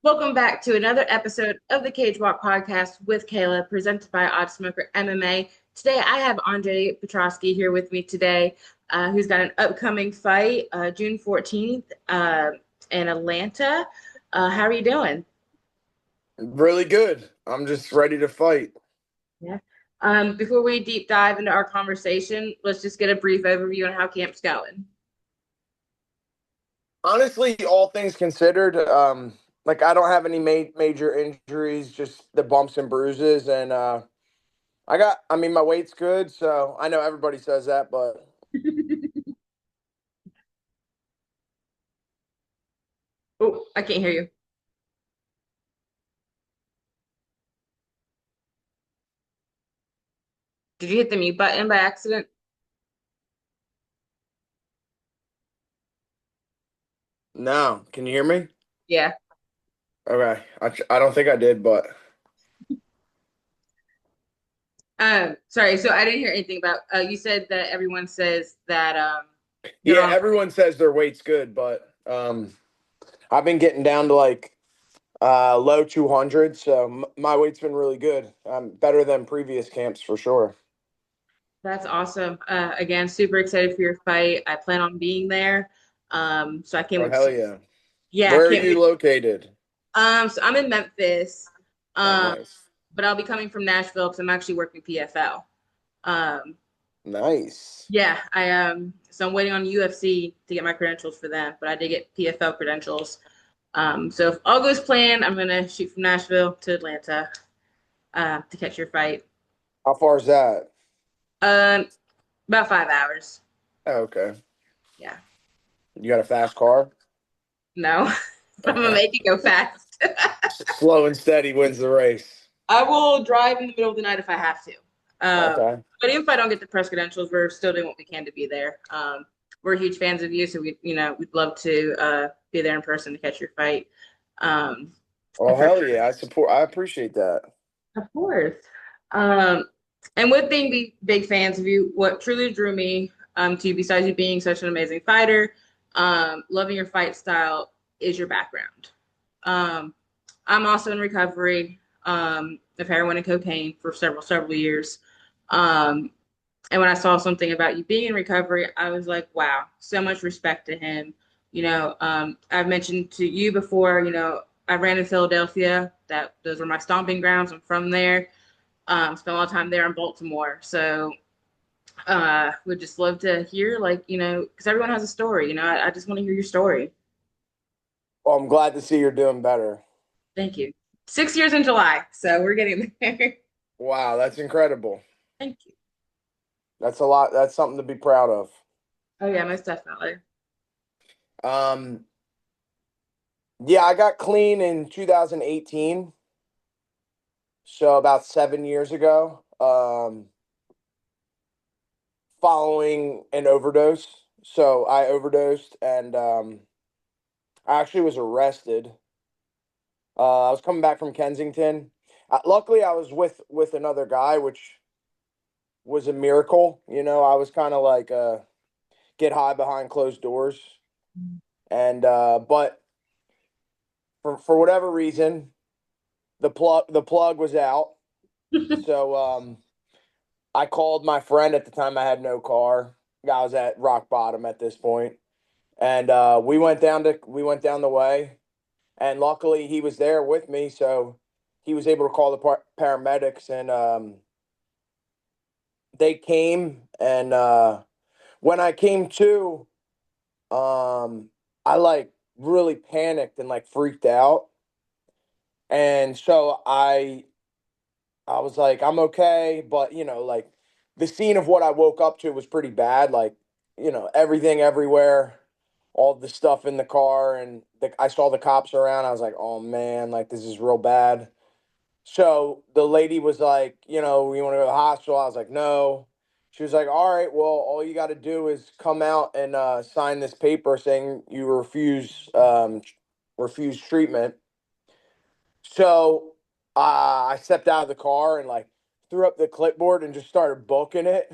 Welcome back to another episode of the Cage Walk podcast with Kayla, presented by Oddsmoker MMA. Today, I have Andre Petroski here with me today, who's got an upcoming fight, June 14th, in Atlanta. How are you doing? Really good. I'm just ready to fight. Yeah. Before we deep dive into our conversation, let's just get a brief overview on how camp's going. Honestly, all things considered, like I don't have any major injuries, just the bumps and bruises, and I mean, my weight's good, so I know everybody says that, but Oh, I can't hear you. Did you hit the mute button by accident? no. Can you hear me? Yeah. Okay. I don't think I did, but Sorry, so I didn't hear anything about you said that everyone says that you're yeah, on. everyone says their weight's good, but I've been getting down to like low 200, so my weight's been really good. Better than previous camps for sure. That's awesome. Again, super excited for your fight. I plan on being there. So I can't Oh wait to hell see. yeah. Yeah, I Where are can't you wait. located? So I'm in Memphis. Oh Um, nice. but I'll be coming from Nashville because I'm actually working PFL. Um, Nice. yeah, so I'm waiting on UFC to get my credentials for them, but I did get PFL credentials. So if all goes planned, I'm gonna shoot from Nashville to Atlanta, to catch your fight. How far is that? Um, about 5 hours. Oh, okay. Yeah. You got a fast car? No, I'm gonna Okay. make it go fast. Slow and steady wins the race. I will drive in the middle of the night if I have to. Okay. But even if I don't get the press credentials, we're still doing what we can to be there. We're huge fans of you, so we'd love to be there in person to catch your fight. Um, Oh, for hell sure. yeah. I appreciate that. Of course. Um, and with being big fans of you, what truly drew me to you, besides you being such an amazing fighter, loving your fight style, is your background. Um, I'm also in recovery of heroin and cocaine for several years. Um, and when I saw something about you being in recovery, I was like, wow, so much respect to him. I've mentioned to you before, I ran in Philadelphia. Those were my stomping grounds. I'm from there. Spent a lot of time there in Baltimore. So would just love to hear, like, because everyone has a story. I just want to hear your story. Well, I'm glad to see you're doing better. Thank you. 6 years in July, so we're getting there. Wow, that's incredible. Thank you. That's a lot. That's something to be proud of. Oh yeah, most definitely. Um, yeah, I got clean in 2018, so about 7 years ago, following an overdose. So I overdosed and I actually was arrested. I was coming back from Kensington. Luckily, I was with another guy, which was a miracle. I was kind of like get high behind closed doors, and but for whatever reason, the plug was out. So I called my friend at the time. I had no car. I was at rock bottom at this point, and we went down the way, and luckily he was there with me, so he was able to call the paramedics, and they came, and when I came to, I like really panicked and like freaked out, and so I was like, I'm okay, but like the scene of what I woke up to was pretty bad, like everything everywhere, all the stuff in the car, and I saw the cops around. I was like, oh man, like this is real bad. So the lady was like, you want to go to the hospital? I was like, no. She was like, all right, well, all you got to do is come out and sign this paper saying you refuse treatment. So I stepped out of the car and like threw up the clipboard and just started booking it,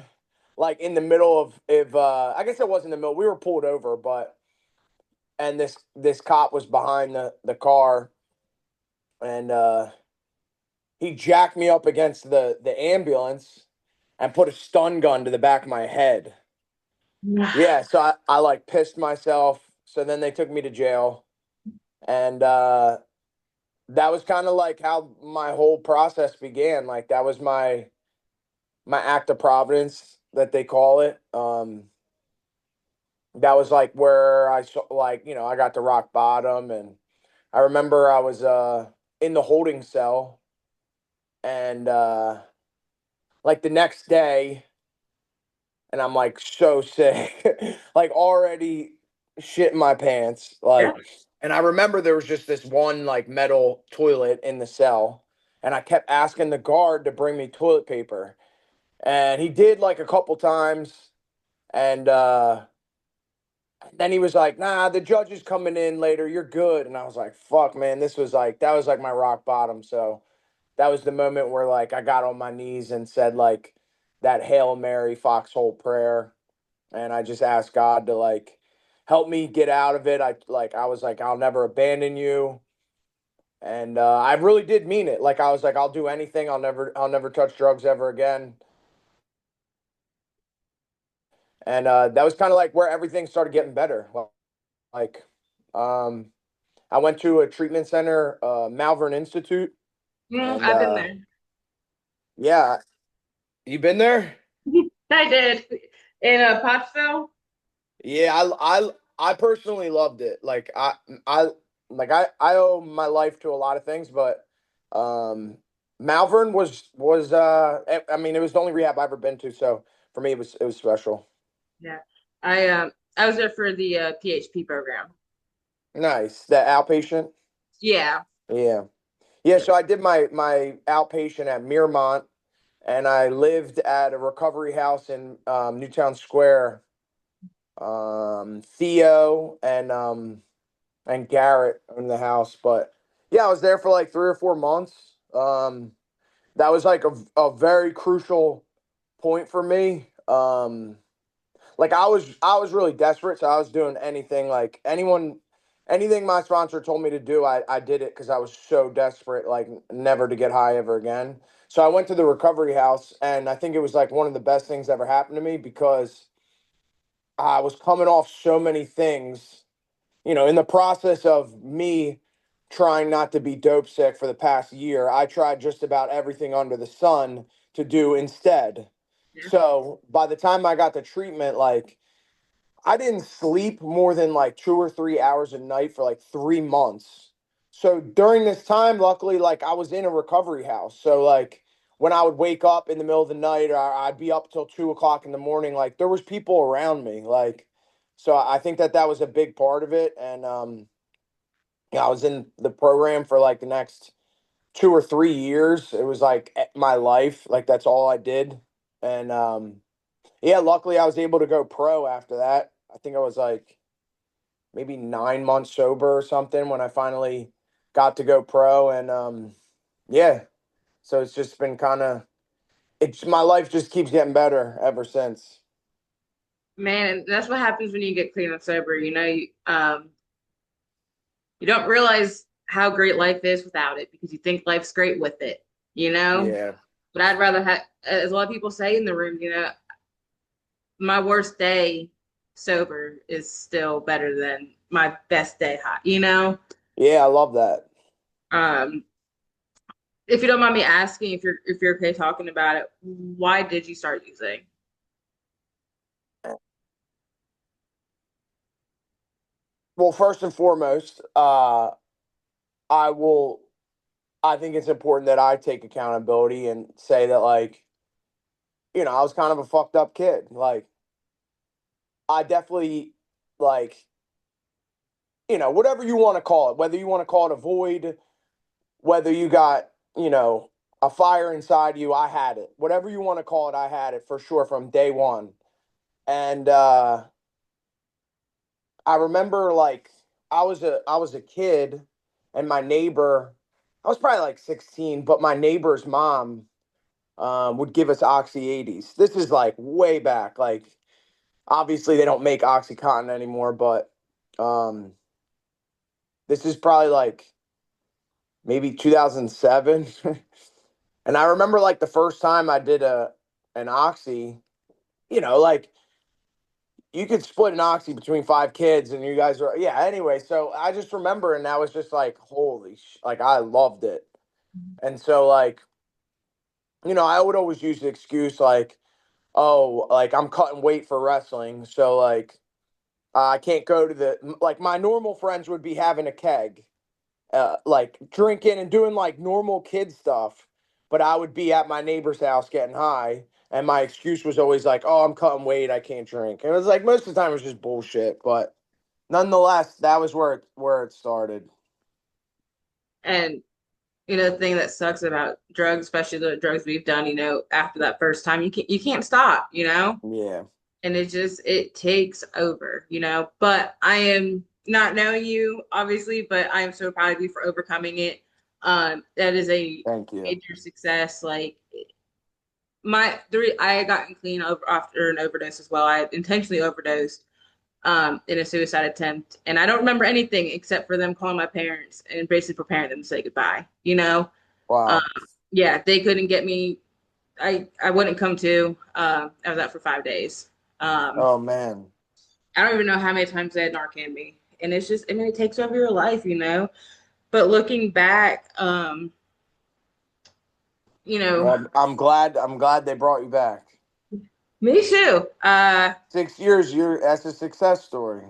like in the middle of I guess it wasn't in the middle. We were pulled over, but and this cop was behind the car, and he jacked me up against the ambulance and put a stun gun to the back of my head. Yeah, so I like pissed myself. So then they took me to jail, and that was kind of like how my whole process began. Like that was my act of providence that they call it. That was like where I saw, like, I got to rock bottom. And I remember I was in the holding cell, and like the next day, and I'm like so sick, like already shit my pants. Yeah. Like, and I remember there was just this one like metal toilet in the cell, and I kept asking the guard to bring me toilet paper, and he did like a couple times, and then he was like, "Nah, the judge is coming in later. You're good." And I was like, "Fuck, man, that was like my rock bottom." So that was the moment where like I got on my knees and said like that Hail Mary foxhole prayer, and I just asked God to like help me get out of it. I was like, "I'll never abandon you." And I really did mean it. Like I was like, "I'll do anything. I'll never touch drugs ever again." And that was kind of like where everything started getting better. Like, um, I went to a treatment center, Malvern Institute, and I've been there. yeah, you been there? I did in Pottsville. Yeah, I personally loved it. I I owe my life to a lot of things, but um, Malvern was I mean, it was the only rehab I've ever been to, so for me it was special. Yeah, I was there for the PHP program. Nice. The outpatient. Yeah, Yeah. Yeah, yeah, so I did my outpatient at Miramont, and I lived at a recovery house in Newtown Square. Theo and Garrett in the house, but yeah, I was there for like 3 or 4 months. That was like a very crucial point for me. Like I was really desperate, so I was doing anything, like anything my sponsor told me to do, I did it because I was so desperate, like never to get high ever again. So I went to the recovery house, and I think it was like one of the best things ever happened to me because I was coming off so many things, in the process of me trying not to be dope sick for the past year. I tried just about everything under the sun to do instead. yeah. So by the time I got the treatment, like I didn't sleep more than like 2 or 3 hours a night for like 3 months. So during this time, luckily, like I was in a recovery house. So like when I would wake up in the middle of the night, or I'd be up till 2 o'clock in the morning, like there was people around me. Like, so I think that was a big part of it. And yeah, I was in the program for like the next 2 or 3 years. It was like my life. Like that's all I did. And yeah, luckily I was able to go pro after that. I think I was like maybe 9 months sober or something when I finally got to go pro. And yeah, so it's just been kind of, it's my life just keeps getting better ever since. Man, and that's what happens when you get clean and sober. You don't realize how great life is without it because you think life's great with it. You know, Yeah. but I'd rather have, as a lot of people say in the room, my worst day sober is still better than my best day high. Yeah, I love that. Um, if you don't mind me asking, if you're okay talking about it, why did you start using? Well, first and foremost, I will, I think it's important that I take accountability and say that, like, I was kind of a fucked up kid. Like, I definitely, like, whatever you want to call it, whether you want to call it a void, whether you got, a fire inside you, I had it. Whatever you want to call it, I had it for sure from day one. And I remember like I was a kid, and my neighbor, I was probably like 16, but my neighbor's mom would give us Oxy 80s. This is like way back. Like obviously they don't make OxyContin anymore, but um, this is probably like maybe 2007. And I remember like the first time I did an oxy, like you could split an oxy between five kids and you guys are, yeah, anyway. So I just remember, and that was just like, like I loved it. And so, like, I would always use the excuse like, oh, like I'm cutting weight for wrestling. So, like, I can't go to like my normal friends would be having a keg, like drinking and doing like normal kid stuff. But I would be at my neighbor's house getting high. And my excuse was always like, oh, I'm cutting weight. I can't drink. And it was like most of the time it was just bullshit. But nonetheless, that was where it started. And the thing that sucks about drugs, especially the drugs we've done, after that first time, you can't stop, Yeah. and it takes over, But I am not knowing you, obviously, but I am so proud of you for overcoming it. That is a Thank you. major success. Like I had gotten clean over after an overdose as well. I intentionally overdosed in a suicide attempt, and I don't remember anything except for them calling my parents and basically preparing them to say goodbye. Um, Wow. yeah, they couldn't get me. I wouldn't come to. I was out for 5 days. Um, Oh man. I don't even know how many times they had Narcan me, and it's just, I mean, it takes over your life. But looking back, you know, Well, I'm glad they brought you back. me too. 6 years, that's a success story.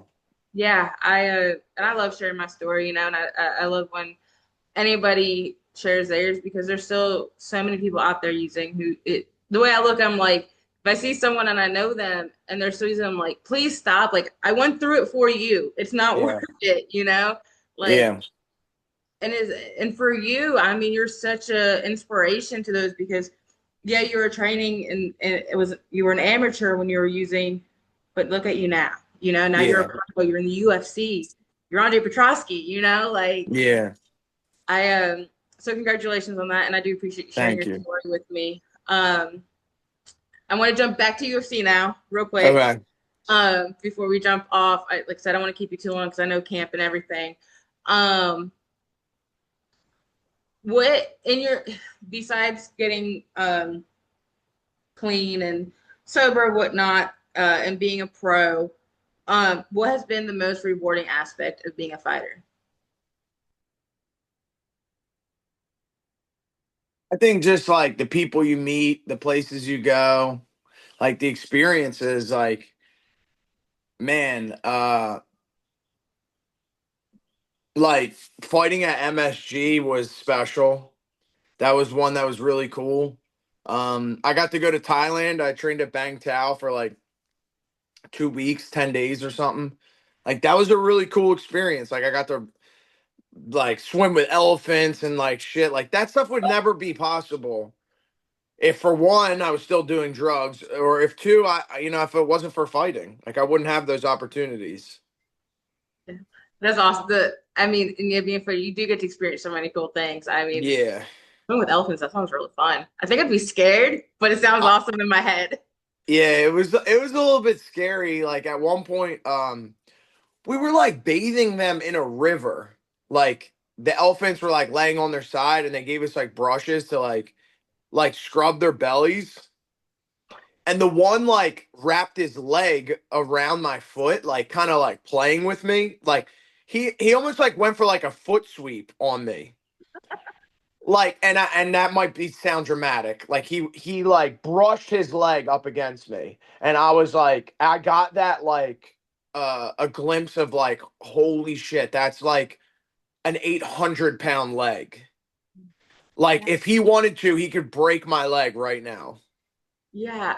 Yeah, and I love sharing my story, and I love when anybody shares theirs because there's still so many people out there using who it. The way I look, I'm like, if I see someone and I know them and they're still using, I'm like, please stop. Like, I went through it for you. It's not worth Yeah. it. Like, Yeah. and for you, I mean, you're such a inspiration to those because yeah, you were training and you were an amateur when you were using, but look at you now. Now you're a Yeah. pro, you're in the UFC, you're Andre Petroski, like Yeah. I so congratulations on that, and I do appreciate you sharing Thank your you. story with me. I want to jump back to UFC now, real quick. Okay. Before we jump off, like I said, I don't want to keep you too long because I know camp and everything. Um, what in your besides getting clean and sober, whatnot, and being a pro, what has been the most rewarding aspect of being a fighter? I think just like the people you meet, the places you go, like the experiences, like man, like fighting at MSG was special. That was one that was really cool. I got to go to Thailand. I trained at Bang Tao for like 2 weeks, 10 days or something. Like that was a really cool experience. Like I got to like swim with elephants and like shit. Like that stuff would never be possible if for one I was still doing drugs, or if two, if it wasn't for fighting, like I wouldn't have those opportunities. That's awesome. I mean, and yeah, being fair, you do get to experience so many cool things. I mean, Yeah. swimming with elephants, that sounds really fun. I think I'd be scared, but it sounds Uh, awesome in my head. yeah, it was a little bit scary. Like at one point, we were like bathing them in a river. Like the elephants were like laying on their side and they gave us like brushes to like scrub their bellies. And the one like wrapped his leg around my foot, like kind of like playing with me. Like he almost like went for like a foot sweep on me. Like and that might be sound dramatic. Like he like brushed his leg up against me. And I was like, I got that like a glimpse of like, holy shit, that's like an 800-pound leg. Like Yeah, if he wanted to, he could break my leg right now. yeah.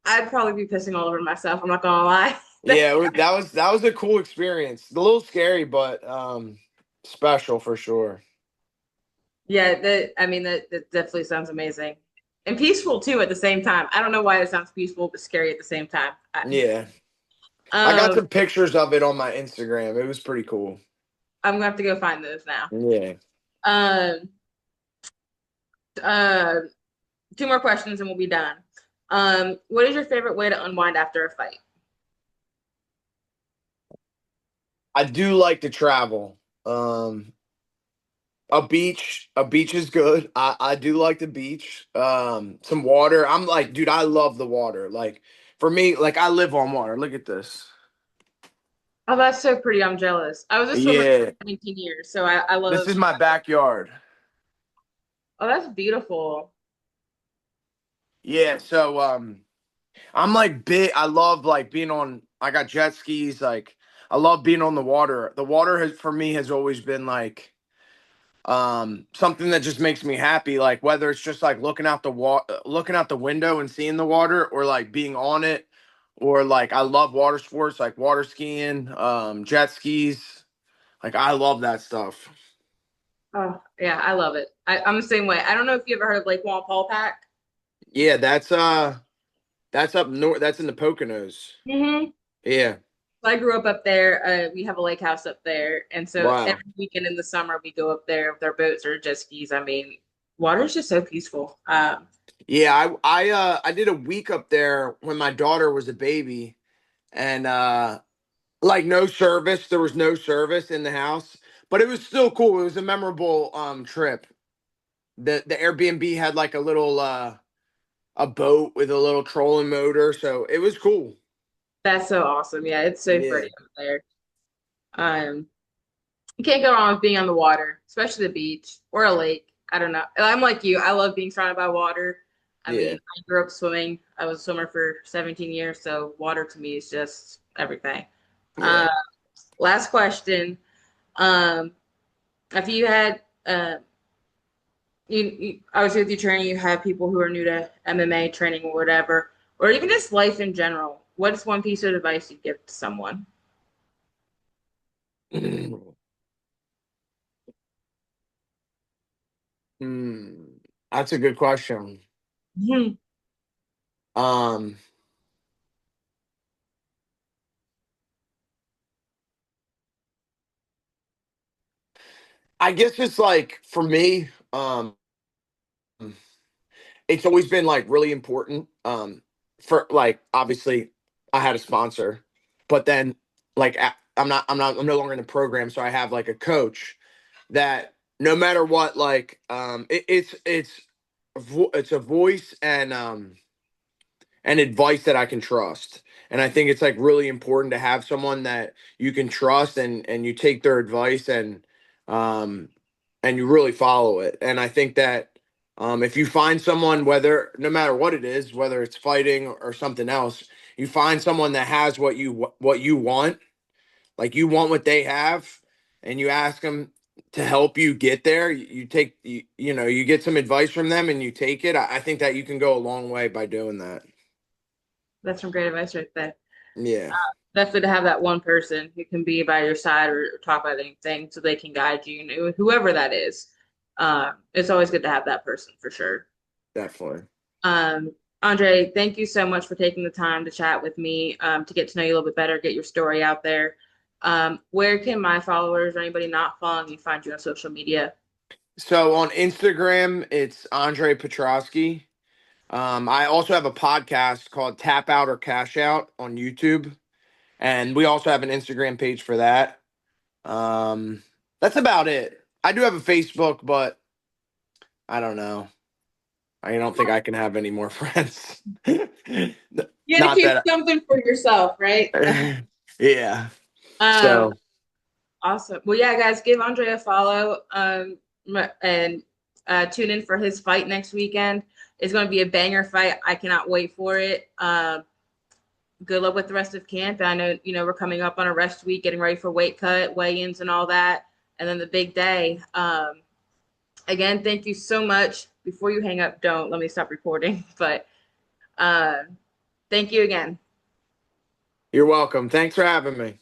I'd probably be pissing all over myself. I'm not gonna lie. Yeah, that was a cool experience. A little scary, but special for sure. Yeah, I mean, that definitely sounds amazing and peaceful too at the same time. I don't know why it sounds peaceful but scary at the same time. Yeah. I got Um, some pictures of it on my Instagram. It was pretty cool. I'm gonna have to go find those now. Yeah. Um, uh, two more questions and we'll be done. What is your favorite way to unwind after a fight? I do like to travel. Um A beach is good. I do like the beach. Some water. I'm like, dude, I love the water. Like for me, like I live on water. Look at this. Oh, that's so pretty. I'm jealous. I was a swimmer for Yeah, 17 years, so I this love. is my backyard. Oh, that's beautiful. Yeah, so I'm like big. I love like being on. I got jet skis. Like I love being on the water. The water has for me has always been like something that just makes me happy. Like whether it's just like looking out the window and seeing the water, or like being on it, or like I love water sports like water skiing, jet skis. Like I love that stuff. Oh, yeah, I love it. I'm the same way. I don't know if you ever heard of Lake Walpolpack. Yeah, that's up north. That's in the Poconos. Mm-hmm. Yeah. So I grew up there. We have a lake house up there, and so Wow. every weekend in the summer we go up there with our boats or jet skis. I mean, water's just so peaceful. Yeah, I did a week up there when my daughter was a baby, and like no service. There was no service in the house, but it was still cool. It was a memorable trip. The Airbnb had like a boat with a little trolling motor, so it was cool. That's so awesome. Yeah, it's so Yeah, pretty up there. Um, you can't go wrong with being on the water, especially the beach or a lake. I don't know. I'm like you. I love being surrounded by water. I yeah, mean, I grew up swimming. I was a swimmer for 17 years, so water to me is just everything. yeah. Uh, last question. Um, if you had I was with you training, you have people who are new to MMA training or whatever, or even just life in general. What is one piece of advice you'd give to someone? Hmm, that's a good question. Mhm. Um, I guess it's like for me, it's always been like really important. For like obviously I had a sponsor, but then like I'm no longer in the program, so I have like a coach that no matter what, like it's a voice and advice that I can trust. And I think it's like really important to have someone that you can trust and you take their advice um and you really follow it. And I think that if you find someone, whether no matter what it is, whether it's fighting or something else, you find someone that has what you want, like you want what they have, and you ask them to help you get there. You take you know you get some advice from them and you take it. I think that you can go a long way by doing that. That's some great advice right there. Yeah, Definitely to have that one person who can be by your side or talk about anything so they can guide you, whoever that is. It's always good to have that person for sure. definitely. Um, Andre, thank you so much for taking the time to chat with me, to get to know you a little bit better, get your story out there. Where can my followers or anybody not following you find you on social media? So on Instagram, it's Andre Petroski. I also have a podcast called Tap Out or Cash Out on YouTube, and we also have an Instagram page for that. Um, that's about it. I do have a Facebook, but I don't know. I don't think I can have any more friends. You got to Not keep that. something for yourself, right? Yeah. Um, So Awesome. Well, yeah, guys, give Andre a follow, and tune in for his fight next weekend. It's going to be a banger fight. I cannot wait for it. Good luck with the rest of camp. I know, we're coming up on a rest week, getting ready for weight cut, weigh-ins, and all that, and then the big day. Again, thank you so much. Before you hang up, don't let me stop recording. But uh, thank you again. you're welcome. Thanks for having me.